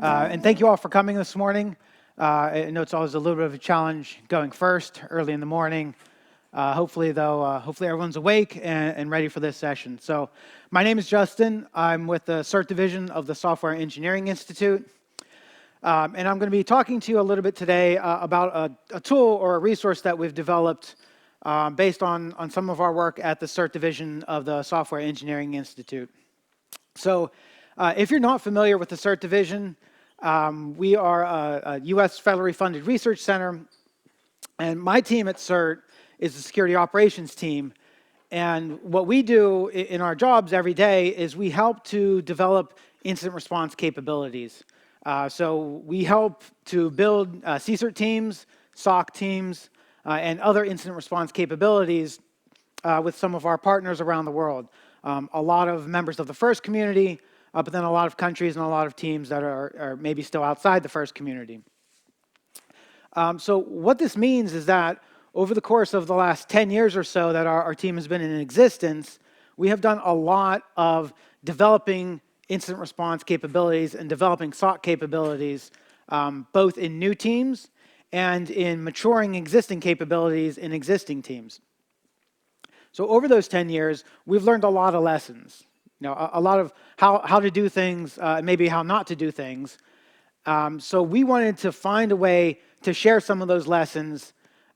And thank you all for coming this morning. I know it's always a little bit of a challenge going first early in the morning. Hopefully everyone's awake and ready for this session. So my name is Justin. I'm with the CERT Division of the Software Engineering Institute. And I'm going to be talking to you a little bit today about a tool or a resource that we've developed based on some of our work at the CERT Division of the Software Engineering Institute. So if you're not familiar with the CERT Division, we are a U.S. federally funded research center, and my team at CERT is the security operations team. And what we do in our jobs every day is we help to develop incident response capabilities. So we help to build CSIRT teams, SOC teams, and other incident response capabilities with some of our partners around the world. A lot of members of the FIRST community, but then a lot of countries and a lot of teams that are maybe still outside the FIRST community. So what this means is that over the course of the last 10 years or so that our team has been in existence, we have done a lot of developing incident response capabilities and developing SOC capabilities, both in new teams and in maturing existing capabilities in existing teams. So over those 10 years, we've learned a lot of lessons. You know, a lot of how to do things, maybe how not to do things. So we wanted to find a way to share some of those lessons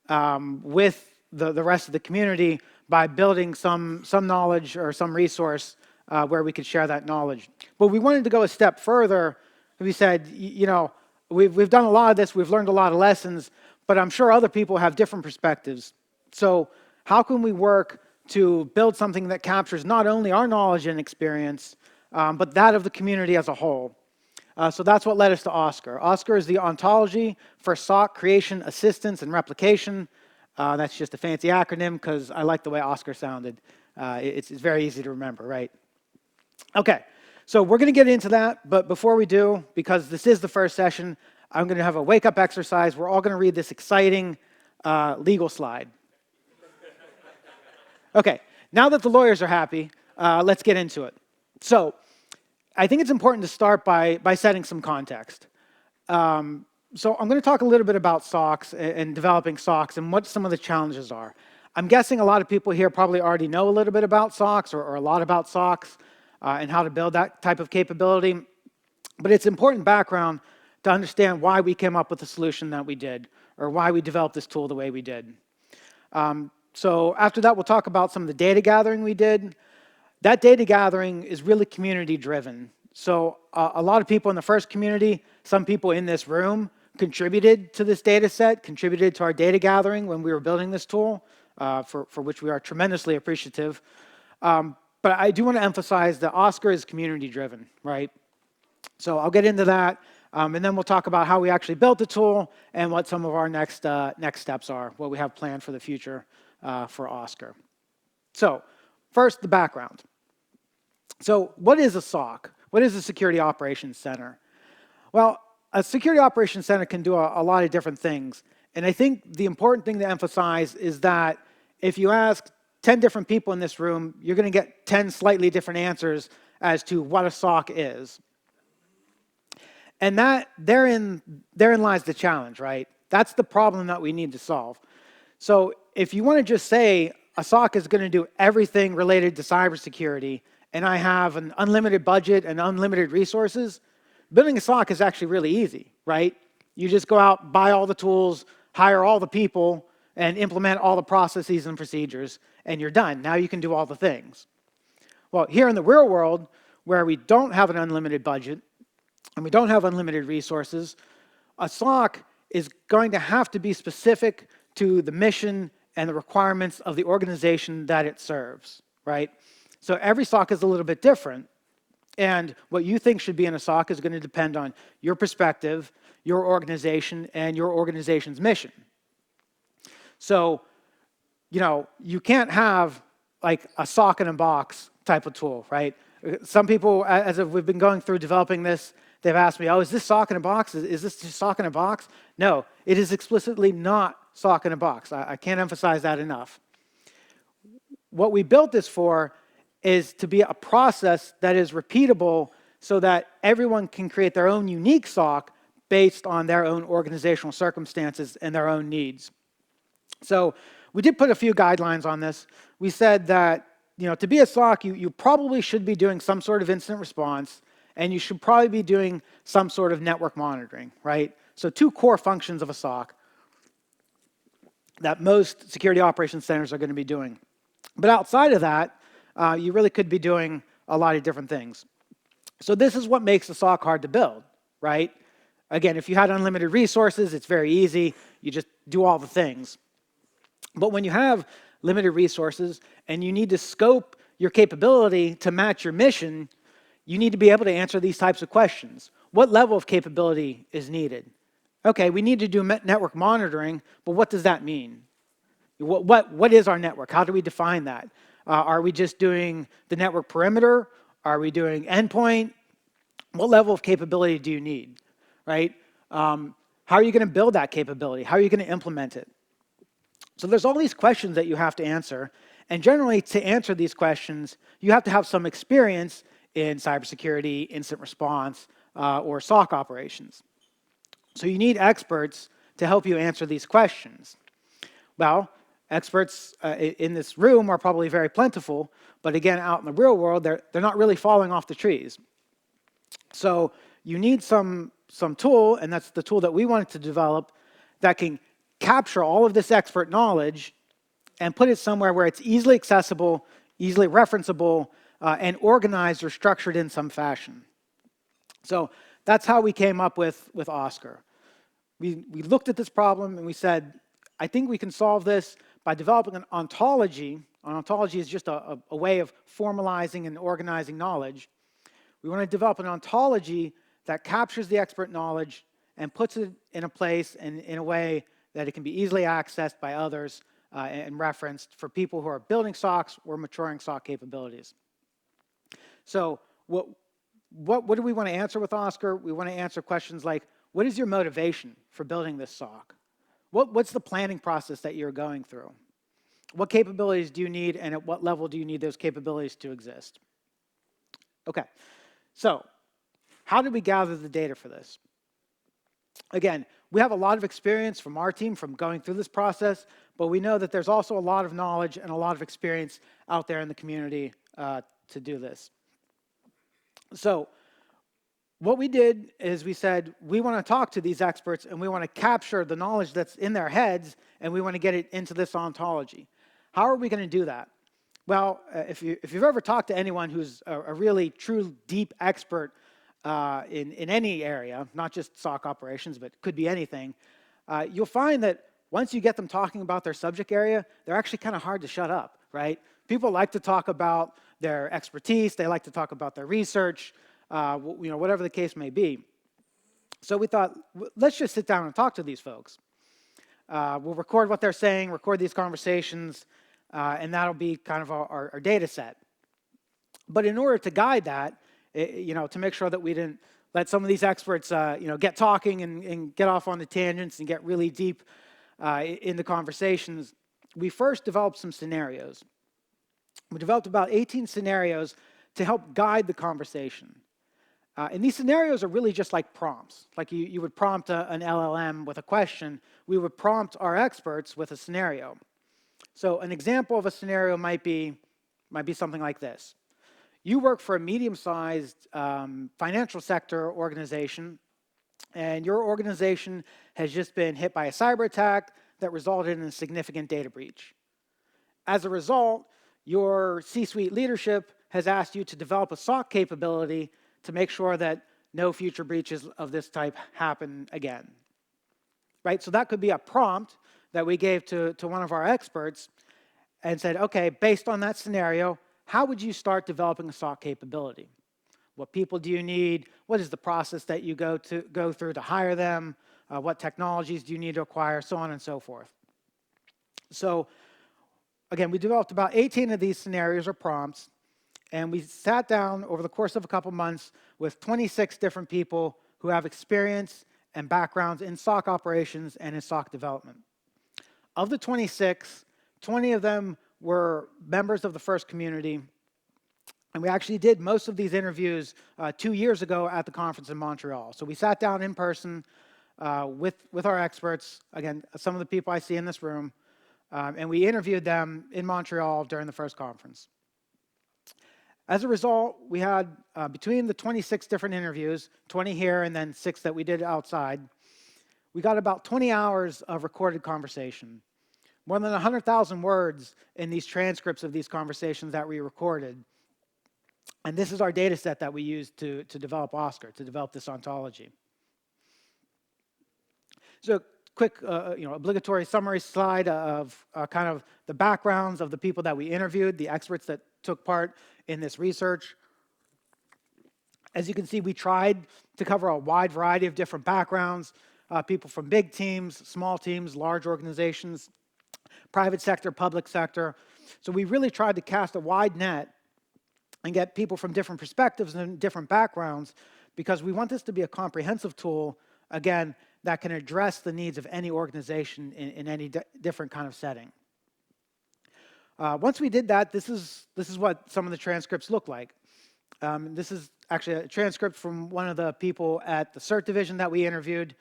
with the rest of the community by building some knowledge or some resource where we could share that knowledge. But we wanted to go a step further. We said, you know, we've done a lot of this, we've learned a lot of lessons, but I'm sure other people have different perspectives. So how can we work to build something that captures not only our knowledge and experience, but that of the community as a whole? So that's what led us to OSCAR. OSCAR is the Ontology for SOC Creation, Assistance, and Replication. That's just a fancy acronym because I like the way OSCAR sounded. It's very easy to remember, right? Okay, so we're going to get into that, but before we do, because this is the first session, I'm going to have a wake-up exercise. We're all going to read this exciting legal slide. Okay, now that the lawyers are happy, let's get into it. So I think it's important to start by setting some context. So I'm going to talk a little bit about SOCs and developing SOCs and what some of the challenges are. I'm guessing a lot of people here probably already know a little bit about SOCs or a lot about SOCs and how to build that type of capability. But it's important background to understand why we came up with the solution that we did or why we developed this tool the way we did. So after that, we'll talk about some of the data gathering we did. That data gathering is really community driven. So a lot of people in the FIRST community, some people in this room contributed to this data set, contributed to our data gathering when we were building this tool, for which we are tremendously appreciative. But I do want to emphasize that OSCAR is community driven, right? So I'll get into that, and then we'll talk about how we actually built the tool and what some of our next steps are, what we have planned for the future for OSCAR. So first, the background. So what is a SOC? What is a Security Operations Center? Well, a Security Operations Center can do a lot of different things. And I think the important thing to emphasize is that if you ask 10 different people in this room, you're going to get 10 slightly different answers as to what a SOC is. And therein lies the challenge, right? That's the problem that we need to solve. So if you want to just say a SOC is going to do everything related to cybersecurity, and I have an unlimited budget and unlimited resources, building a SOC is actually really easy, right? You just go out, buy all the tools, hire all the people, and implement all the processes and procedures, and you're done. Now you can do all the things. Well, here in the real world, where we don't have an unlimited budget, and we don't have unlimited resources, a SOC is going to have to be specific to the mission and the requirements of the organization that it serves, right? So every SOC is a little bit different, and what you think should be in a SOC is going to depend on your perspective, your organization, and your organization's mission. So, you know, you can't have like a SOC in a box type of tool, right? Some people, as we've been going through developing this, they've asked me, oh, is this SOC in a box? Is this just SOC in a box? No, it is explicitly not SOC in a box. I can't emphasize that enough. What we built this for is to be a process that is repeatable so that everyone can create their own unique SOC based on their own organizational circumstances and their own needs. So we did put a few guidelines on this. We said that, to be a SOC, you probably should be doing some sort of incident response, and you should probably be doing some sort of network monitoring, right? So 2 core functions of a SOC that most security operations centers are going to be doing. But outside of that, you really could be doing a lot of different things. So this is what makes a SOC hard to build, right? Again, if you had unlimited resources, it's very easy. You just do all the things. But when you have limited resources and you need to scope your capability to match your mission, you need to be able to answer these types of questions. What level of capability is needed? Okay, we need to do network monitoring, but what does that mean? What is our network? How do we define that? Are we just doing the network perimeter? Are we doing endpoint? What level of capability do you need, right? How are you going to build that capability? How are you going to implement it? So there's all these questions that you have to answer, and generally to answer these questions, you have to have some experience in cybersecurity, incident response, or SOC operations. So you need experts to help you answer these questions. Well, experts in this room are probably very plentiful, but again, out in the real world, they're not really falling off the trees. So you need some tool, and that's the tool that we wanted to develop, that can capture all of this expert knowledge and put it somewhere where it's easily accessible, easily referenceable, and organized or structured in some fashion. So that's how we came up with Oscar. We looked at this problem and we said, I think we can solve this by developing an ontology. An ontology is just a way of formalizing and organizing knowledge. We want to develop an ontology that captures the expert knowledge and puts it in a place and in a way that it can be easily accessed by others and referenced for people who are building SOCs or maturing SOC capabilities. So what do we want to answer with Oscar? We want to answer questions like, what is your motivation for building this SOC? What's the planning process that you're going through? What capabilities do you need, and at what level do you need those capabilities to exist? Okay, so how did we gather the data for this? Again, we have a lot of experience from our team from going through this process, but we know that there's also a lot of knowledge and a lot of experience out there in the community to do this. So what we did is we said, we want to talk to these experts and we want to capture the knowledge that's in their heads and we want to get it into this ontology. How are we going to do that? Well, if you've ever talked to anyone who's a really true deep expert in any area, not just SOC operations, but could be anything, you'll find that once you get them talking about their subject area, they're actually kind of hard to shut up, right? People like to talk about their expertise, they like to talk about their research, whatever the case may be. So we thought, let's just sit down and talk to these folks. We'll record what they're saying, record these conversations, and that'll be kind of our data set. But in order to guide that, to make sure that we didn't let some of these experts, get talking and get off on the tangents and get really deep in the conversations, we first developed some scenarios. We developed about 18 scenarios to help guide the conversation. And these scenarios are really just like prompts. Like you would prompt an LLM with a question, we would prompt our experts with a scenario. So an example of a scenario might be something like this. You work for a medium-sized financial sector organization, and your organization has just been hit by a cyber attack that resulted in a significant data breach. As a result, your C-suite leadership has asked you to develop a SOC capability to make sure that no future breaches of this type happen again. Right? So that could be a prompt that we gave to one of our experts and said, okay, based on that scenario, how would you start developing a SOC capability? What people do you need? What is the process that you go through to hire them? What technologies do you need to acquire? So on and so forth. So again, we developed about 18 of these scenarios or prompts, and we sat down over the course of a couple months with 26 different people who have experience and backgrounds in SOC operations and in SOC development. Of the 26, 20 of them were members of the first community. And we actually did most of these interviews 2 years ago at the conference in Montreal. So we sat down in person with our experts, again, some of the people I see in this room, and we interviewed them in Montreal during the first conference. As a result, we had, between the 26 different interviews, 20 here and then 6 that we did outside, we got about 20 hours of recorded conversation. More than 100,000 words in these transcripts of these conversations that we recorded. And this is our data set that we used to develop OSCAR, to develop this ontology. So quick, obligatory summary slide of kind of the backgrounds of the people that we interviewed, the experts that took part in this research. As you can see, we tried to cover a wide variety of different backgrounds, people from big teams, small teams, large organizations, private sector, public sector. So we really tried to cast a wide net and get people from different perspectives and different backgrounds, because we want this to be a comprehensive tool, again, that can address the needs of any organization in any different kind of setting. Once we did that, this is what some of the transcripts look like. This is actually a transcript from one of the people at the CERT Division that we interviewed.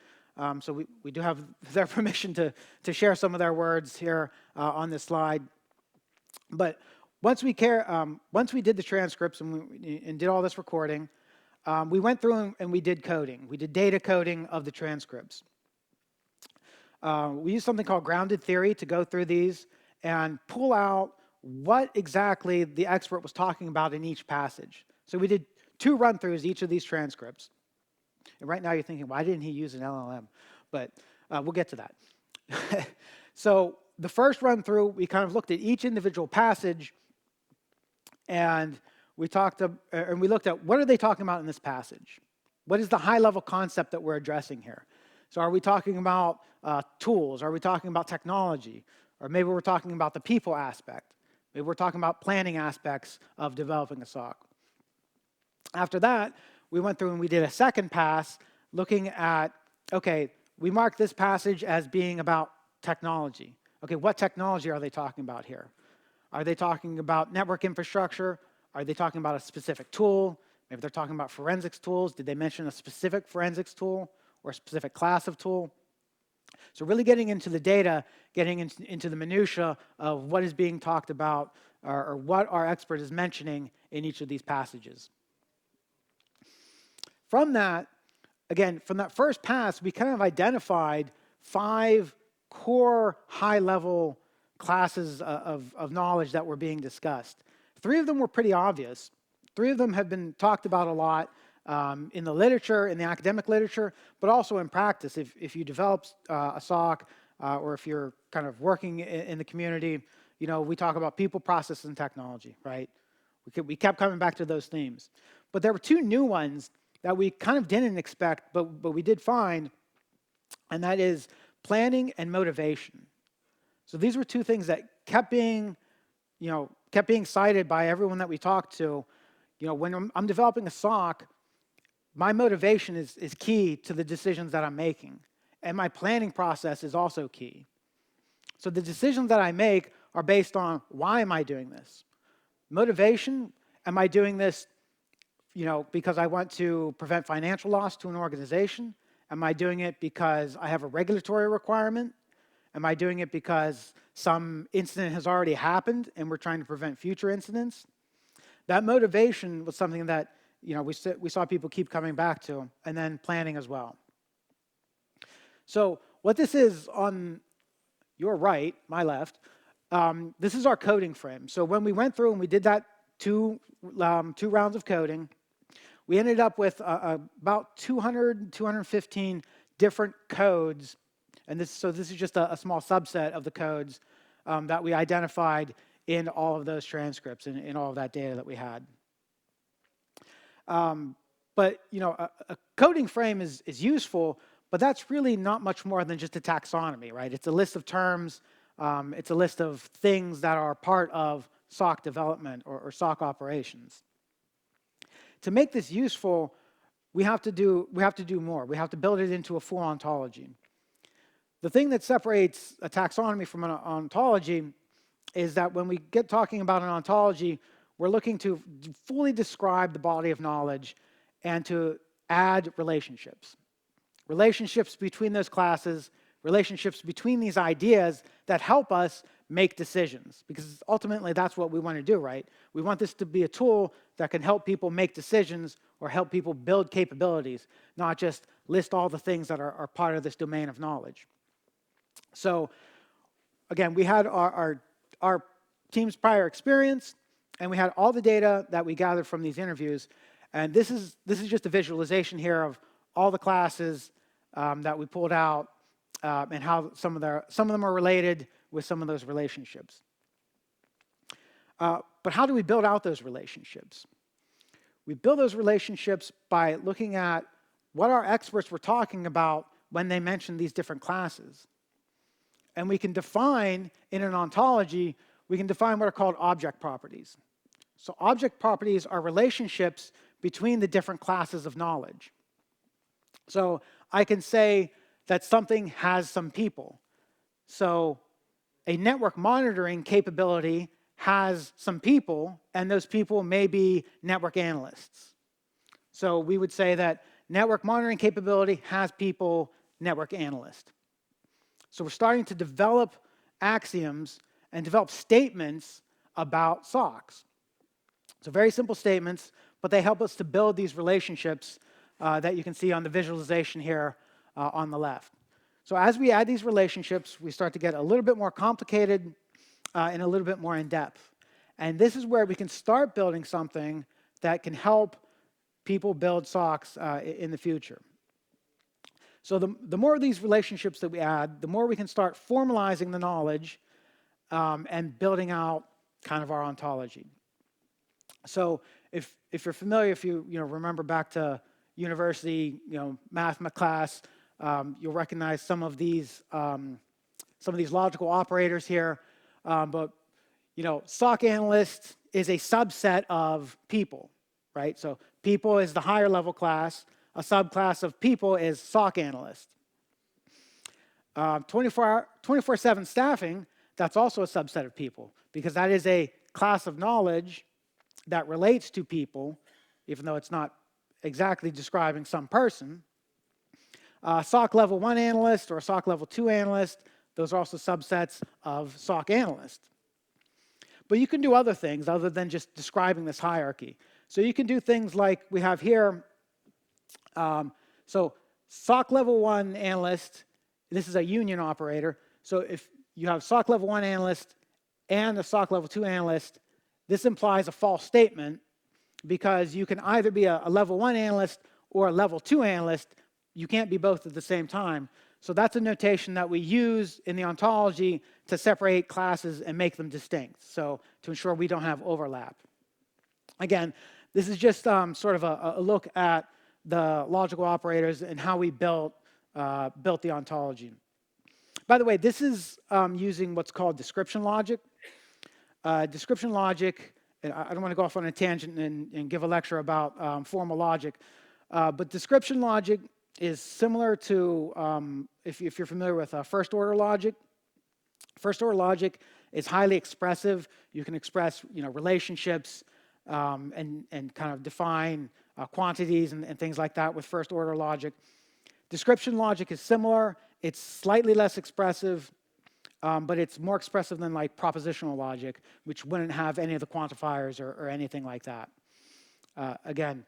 So we do have their permission to share some of their words here on this slide. But once we did the transcripts and did all this recording, we went through and we did coding. We did data coding of the transcripts. We used something called grounded theory to go through these and pull out what exactly the expert was talking about in each passage. So we did 2 run-throughs each of these transcripts. And right now you're thinking, why didn't he use an LLM? But we'll get to that. So the first run-through, we kind of looked at each individual passage, and we looked at what are they talking about in this passage? What is the high-level concept that we're addressing here? So are we talking about tools? Are we talking about technology? Or maybe we're talking about the people aspect. Maybe we're talking about planning aspects of developing a SOC. After that, we went through and we did a second pass looking at, okay, we marked this passage as being about technology. Okay, what technology are they talking about here? Are they talking about network infrastructure? Are they talking about a specific tool? Maybe they're talking about forensics tools. Did they mention a specific forensics tool or a specific class of tool? So really getting into the data, getting into the minutia of what is being talked about or what our expert is mentioning in each of these passages. From that, again, from that first pass, we kind of identified 5 core high-level classes of knowledge that were being discussed. 3 of them were pretty obvious. 3 of them have been talked about a lot in the literature, in the academic literature, but also in practice. If you develop a SOC or if you're kind of working in the community, we talk about people, process, and technology, right? We kept coming back to those themes. But there were 2 new ones that we kind of didn't expect, but we did find, and that is planning and motivation. So these were 2 things that kept being cited by everyone that we talked to. When I'm developing a SOC, my motivation is key to the decisions that I'm making, and my planning process is also key. So the decisions that I make are based on, why am I doing this? Motivation, am I doing this because I want to prevent financial loss to an organization? Am I doing it because I have a regulatory requirement? Am I doing it because some incident has already happened and we're trying to prevent future incidents? That motivation was something that we saw people keep coming back to, and then planning as well. So what this is on your right, my left, this is our coding frame. So when we went through and we did that 2 rounds of coding, we ended up with about 215 different codes, and this is just a small subset of the codes that we identified in all of those transcripts and in all of that data that we had. But a coding frame is useful, but that's really not much more than just a taxonomy, right? It's a list of terms, it's a list of things that are part of SOC development or SOC operations. To make this useful, we have to do more. We have to build it into a full ontology. The thing that separates a taxonomy from an ontology is that when we get talking about an ontology, we're looking to fully describe the body of knowledge and to add relationships. Relationships between those classes, relationships between these ideas that help us make decisions, because ultimately that's what we want to do, right? We want this to be a tool that can help people make decisions or help people build capabilities, not just list all the things that are part of this domain of knowledge. So again, we had our team's prior experience, and we had all the data that we gathered from these interviews, and this is just a visualization here of all the classes that we pulled out and how some of them are related with some of those relationships. But how do we build out those relationships? We build those relationships by looking at what our experts were talking about when they mentioned these different classes. And we can define, in an ontology, we can define what are called object properties. So object properties are relationships between the different classes of knowledge. So I can say that something has some people. So a network monitoring capability has some people, and those people may be network analysts. So we would say that network monitoring capability has people, network analyst. So we're starting to develop axioms and develop statements about SOCs. So very simple statements, but they help us to build these relationships that you can see on the visualization here on the left. So as we add these relationships, we start to get a little bit more complicated and a little bit more in depth. And this is where we can start building something that can help people build SOCs in the future. So the more of these relationships that we add, the more we can start formalizing the knowledge and building out kind of our ontology. So if you're familiar, if you remember back to university, math class, you'll recognize some of these logical operators here. But SOC analyst is a subset of people, right? So people is the higher level class. A subclass of people is SOC analyst. 24/7 staffing, that's also a subset of people, because that is a class of knowledge that relates to people, even though it's not exactly describing some person. SOC level 1 analyst or SOC level 2 analyst, those are also subsets of SOC analyst. But you can do other things other than just describing this hierarchy. So you can do things like we have here. So SOC level 1 analyst, this is a union operator. So if you have SOC level 1 analyst and a SOC level 2 analyst, this implies a false statement, because you can either be a level 1 analyst or a level 2 analyst. You can't be both at the same time. So that's a notation that we use in the ontology to separate classes and make them distinct, so to ensure we don't have overlap. Again, this is just sort of a look at the logical operators and how we built the ontology. By the way, this is using what's called description logic. Description logic, and I don't want to go off on a tangent and give a lecture about formal logic, but description logic is similar to, if you're familiar with first order logic. First order logic is highly expressive. You can express relationships and kind of define quantities and things like that with first order logic. Description logic is similar. It's slightly less expressive, but it's more expressive than like propositional logic, which wouldn't have any of the quantifiers or anything like that. Again,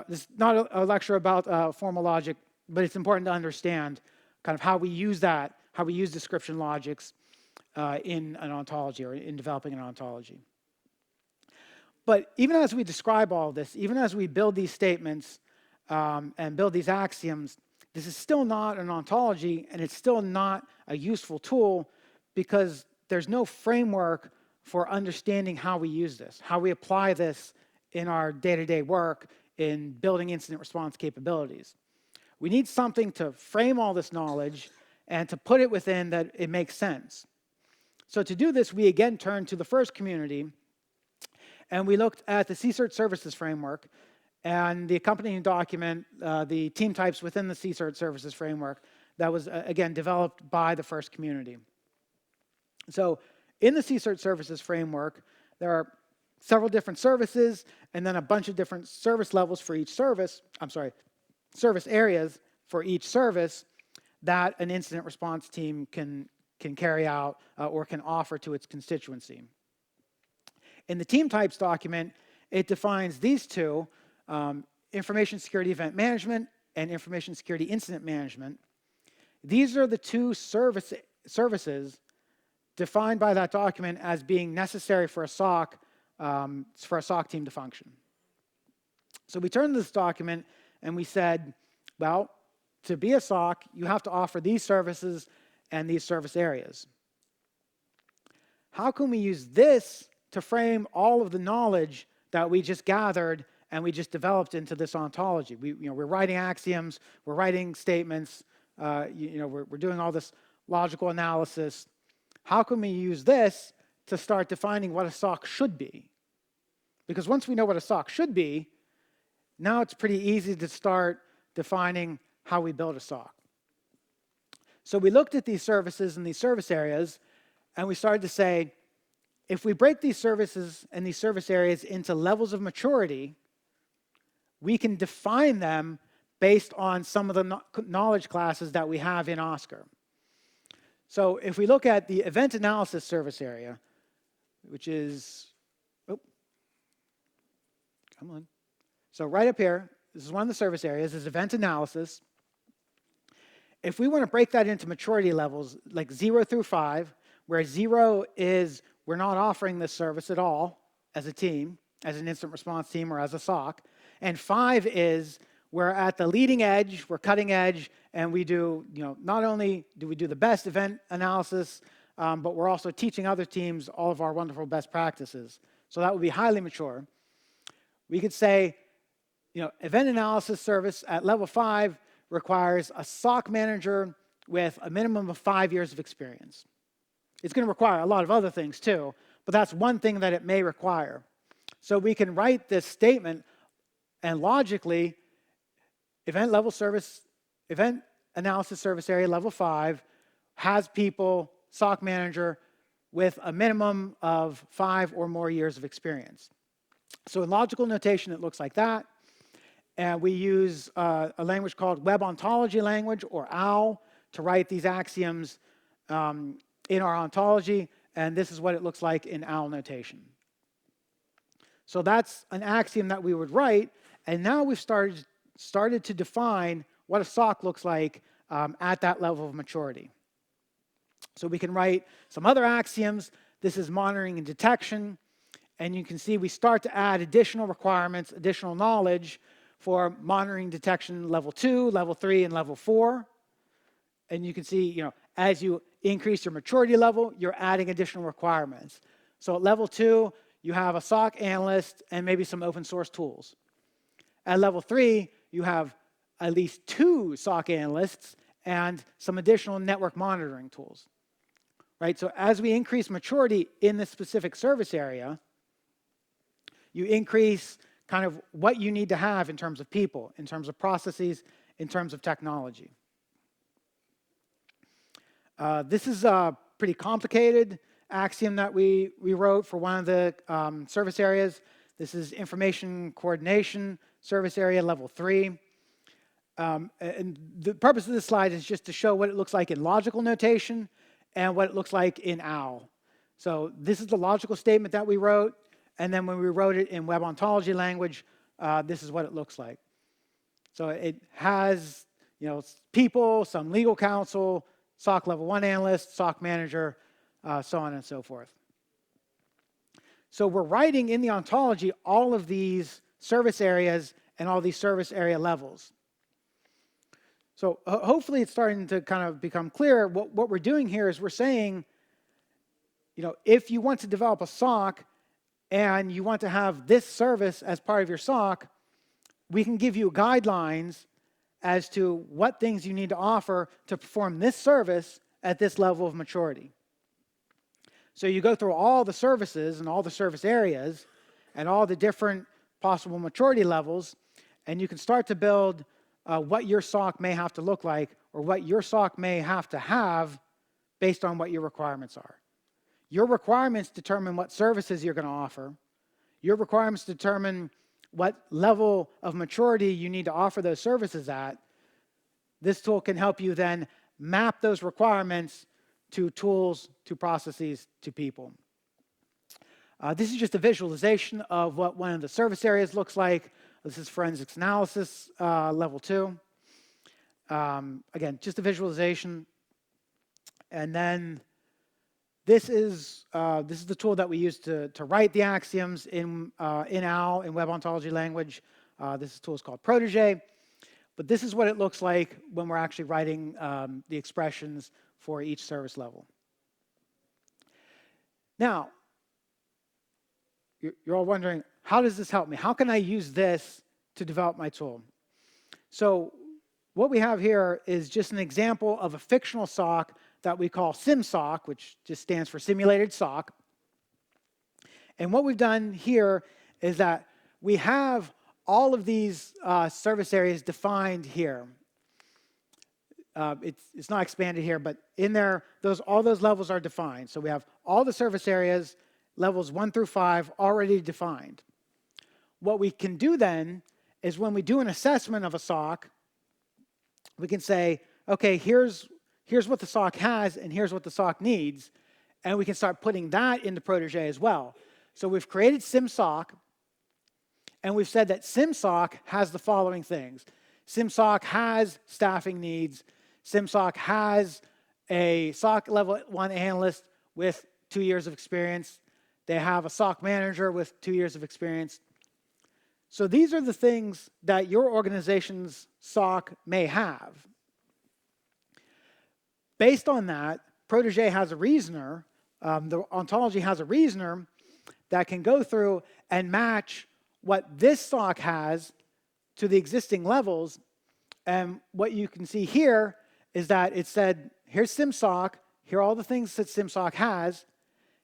this is not a lecture about formal logic, but it's important to understand kind of how we use that, how we use description logics in an ontology or in developing an ontology. But even as we describe all this, even as we build these statements and build these axioms, this is still not an ontology, and it's still not a useful tool, because there's no framework for understanding how we use this, how we apply this in our day-to-day work in building incident response capabilities. We need something to frame all this knowledge and to put it within that it makes sense. So to do this, we again turned to the first community, and we looked at the CSIRT services framework and the accompanying document, the team types within the CSIRT services framework that was, again, developed by the first community. So in the CSIRT services framework, there are several different services, and then a bunch of different service levels for each service, service areas for each service that an incident response team can carry out or can offer to its constituency. In the team types document, it defines these two, information security event management and information security incident management. These are the two services defined by that document as being necessary for a SOC team to function. So we turned to this document and we said, well, to be a SOC, you have to offer these services and these service areas. How can we use this to frame all of the knowledge that we just gathered and we just developed into this ontology? We're writing axioms, we're writing statements, we're doing all this logical analysis. How can we use this to start defining what a SOC should be? Because once we know what a SOC should be, now it's pretty easy to start defining how we build a SOC. So we looked at these services and these service areas, and we started to say, if we break these services and these service areas into levels of maturity, we can define them based on some of the knowledge classes that we have in OSCAR. So if we look at the event analysis service area, which is, So right up here, this is one of the service areas, is event analysis. If we want to break that into maturity levels, like 0 through 5, where 0 is we're not offering this service at all as a team, as an incident response team or as a SOC, and 5 is we're at the leading edge, we're cutting edge, and we do, not only do we do the best event analysis, but we're also teaching other teams all of our wonderful best practices. So that would be highly mature. We could say, event analysis service at level 5 requires a SOC manager with a minimum of 5 years of experience. It's going to require a lot of other things too, but that's one thing that it may require. So we can write this statement and logically, event analysis service area level 5 has people, SOC manager, with a minimum of 5 or more years of experience. So in logical notation, it looks like that. And we use a language called Web Ontology language, or OWL, to write these axioms in our ontology. And this is what it looks like in OWL notation. So that's an axiom that we would write. And now we've started to define what a SOC looks like at that level of maturity. So we can write some other axioms. This is monitoring and detection. And you can see we start to add additional requirements, additional knowledge for monitoring detection level 2, level 3, and level 4. And you can see, as you increase your maturity level, you're adding additional requirements. So at level 2, you have a SOC analyst and maybe some open source tools. At level 3, you have at least 2 SOC analysts and some additional network monitoring tools. Right? So as we increase maturity in this specific service area, you increase kind of what you need to have in terms of people, in terms of processes, in terms of technology. This is a pretty complicated axiom that we wrote for one of the service areas. This is information coordination service area level 3. And the purpose of this slide is just to show what it looks like in logical notation and what it looks like in OWL. So this is the logical statement that we wrote. And then when we wrote it in Web Ontology language, this is what it looks like. So it has, people, some legal counsel, SOC level 1 analyst, SOC manager, so on and so forth. So we're writing in the ontology all of these service areas and all these service area levels. So hopefully it's starting to kind of become clear. What we're doing here is we're saying, if you want to develop a SOC, and you want to have this service as part of your SOC, we can give you guidelines as to what things you need to offer to perform this service at this level of maturity. So you go through all the services and all the service areas and all the different possible maturity levels, and you can start to build what your SOC may have to look like or what your SOC may have to have based on what your requirements are. Your requirements determine what services you're going to offer. Your requirements determine what level of maturity you need to offer those services at. This tool can help you then map those requirements to tools, to processes, to people. This is just a visualization of what one of the service areas looks like. This is forensics analysis, level 2. Again, just a visualization. And then this is the tool that we use to write the axioms in OWL, in web ontology language. This tool is called Protege. But this is what it looks like when we're actually writing the expressions for each service level. Now, you're all wondering, how does this help me? How can I use this to develop my tool? So what we have here is just an example of a fictional SOC that we call SimSOC, which just stands for Simulated SOC. And what we've done here is that we have all of these service areas defined here. It's not expanded here, but in there, all those levels are defined. So we have all the service areas, levels 1 through 5, already defined. What we can do then is when we do an assessment of a SOC, we can say, okay, here's what the SOC has and here's what the SOC needs, and we can start putting that into Protege as well. So we've created SimSOC, and we've said that SimSOC has the following things. SimSOC has staffing needs. SimSOC has a SOC level 1 analyst with 2 years of experience. They have a SOC manager with 2 years of experience. So these are the things that your organization's SOC may have. Based on that, Protege has a reasoner, the ontology has a reasoner that can go through and match what this SOC has to the existing levels. And what you can see here is that it said, here's SimSOC, here are all the things that SimSOC has.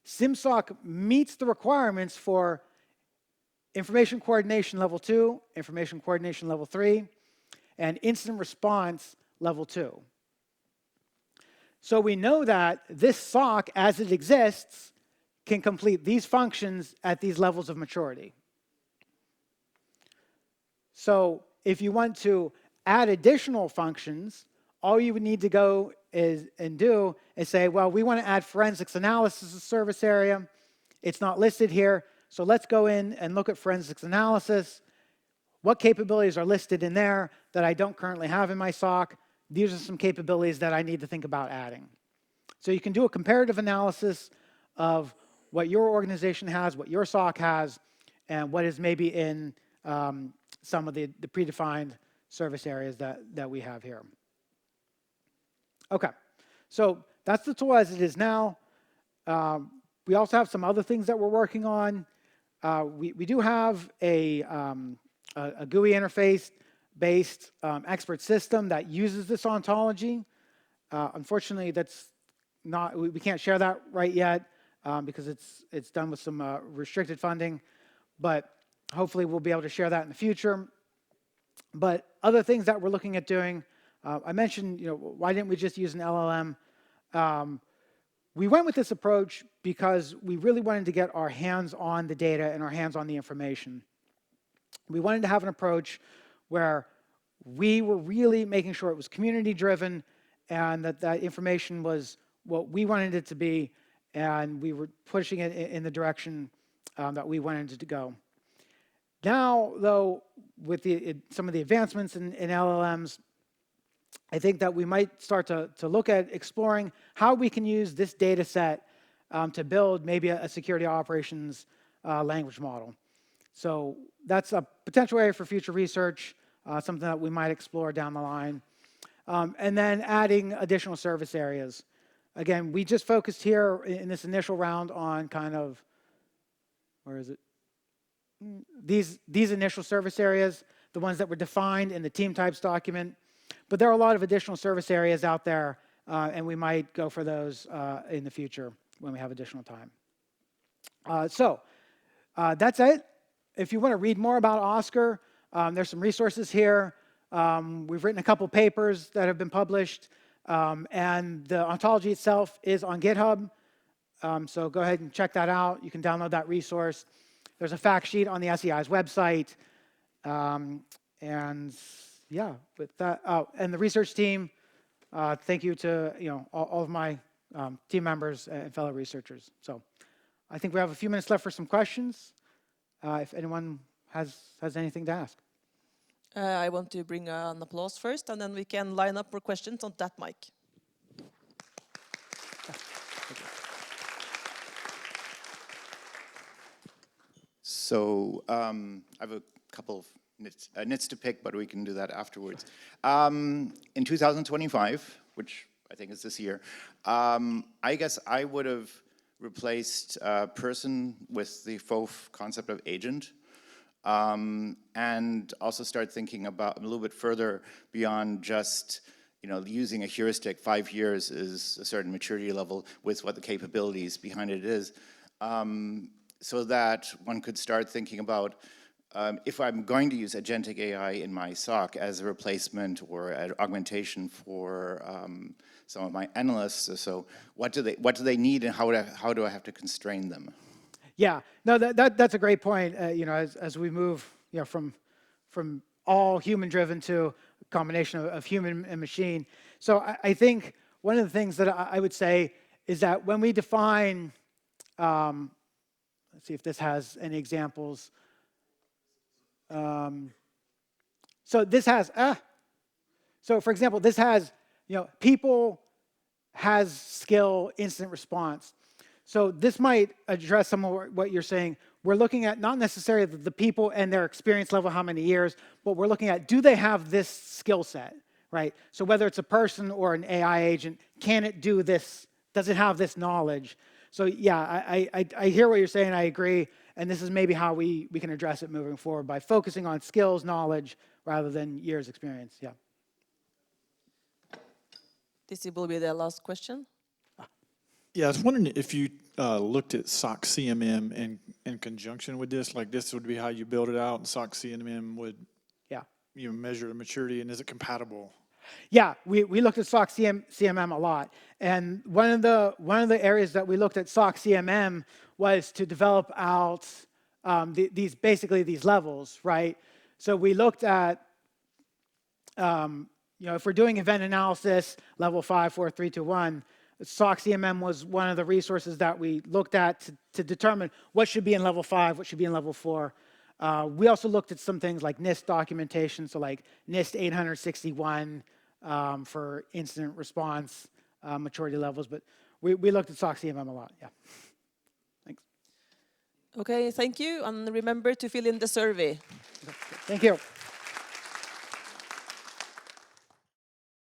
SimSOC meets the requirements for information coordination level 2, information coordination level 3, and incident response level 2. So we know that this SOC, as it exists, can complete these functions at these levels of maturity. So if you want to add additional functions, all you would need to go is say, well, we want to add forensics analysis as a service area. It's not listed here, so let's go in and look at forensics analysis. What capabilities are listed in there that I don't currently have in my SOC? These are some capabilities that I need to think about adding. So you can do a comparative analysis of what your organization has, what your SOC has, and what is maybe in some of the predefined service areas that we have here. Okay, so that's the tool as it is now. We also have some other things that we're working on. We do have a GUI interface-based expert system that uses this ontology. Unfortunately, that's not, we can't share that right yet because it's done with some restricted funding, but hopefully we'll be able to share that in the future. But other things that we're looking at doing, I mentioned, why didn't we just use an LLM? We went with this approach because we really wanted to get our hands on the data and our hands on the information. We wanted to have an approach where we were really making sure it was community-driven and that information was what we wanted it to be, and we were pushing it in the direction that we wanted it to go. Now, though, with some of the advancements in LLMs, I think that we might start to look at exploring how we can use this data set to build maybe a security operations language model. So that's a potential area for future research, something that we might explore down the line. And then adding additional service areas. Again, we just focused here in this initial round on kind of, where is it? These initial service areas, the ones that were defined in the team types document. But there are a lot of additional service areas out there, and we might go for those in the future when we have additional time. So that's it. If you want to read more about Oscar, there's some resources here. We've written a couple papers that have been published, and the ontology itself is on GitHub. So go ahead and check that out. You can download that resource. There's a fact sheet on the SEI's website. And yeah, with that, and the research team, thank you to all of my team members and fellow researchers. So I think we have a few minutes left for some questions, if anyone has anything to ask. I want to bring an applause first, and then we can line up for questions on that mic. So I have a couple of nits to pick, but we can do that afterwards. In 2025, which I think is this year, I guess I would have replaced person with the faux concept of agent, and also start thinking about a little bit further beyond just using a heuristic. 5 years is a certain maturity level with what the capabilities behind it is, so that one could start thinking about if I'm going to use agentic AI in my SOC as a replacement or an augmentation for some of my analysts. So what do they need, and how do I have to constrain them? Yeah, no, that's a great point. As we move, from all human-driven to a combination of human and machine. So I think one of the things that I would say is that when we define, let's see if this has any examples. So this has, so for example, this has, people has skill incident response. So this might address some of what you're saying. We're looking at not necessarily the people and their experience level, how many years, but we're looking at, do they have this skill set, right? So whether it's a person or an AI agent, can it do this? Does it have this knowledge? So yeah, I hear what you're saying, I agree, and this is maybe how we can address it moving forward by focusing on skills, knowledge, rather than years experience, yeah. This will be the last question. Yeah, I was wondering if you looked at SOC CMM in conjunction with this, like this would be how you build it out, and SOC CMM would measure the maturity, and is it compatible? Yeah, we looked at SOC CMM a lot, and one of the areas that we looked at SOC CMM was to develop out these levels, right? So we looked at if we're doing event analysis, level 5, 4, 3, 2, 1. SOC CMM was one of the resources that we looked at to determine what should be in level 5, what should be in level 4. We also looked at some things like NIST documentation, so like NIST 861 for incident response maturity levels, but we looked at SOC CMM a lot, yeah. Thanks. Okay, thank you, and remember to fill in the survey. Thank you.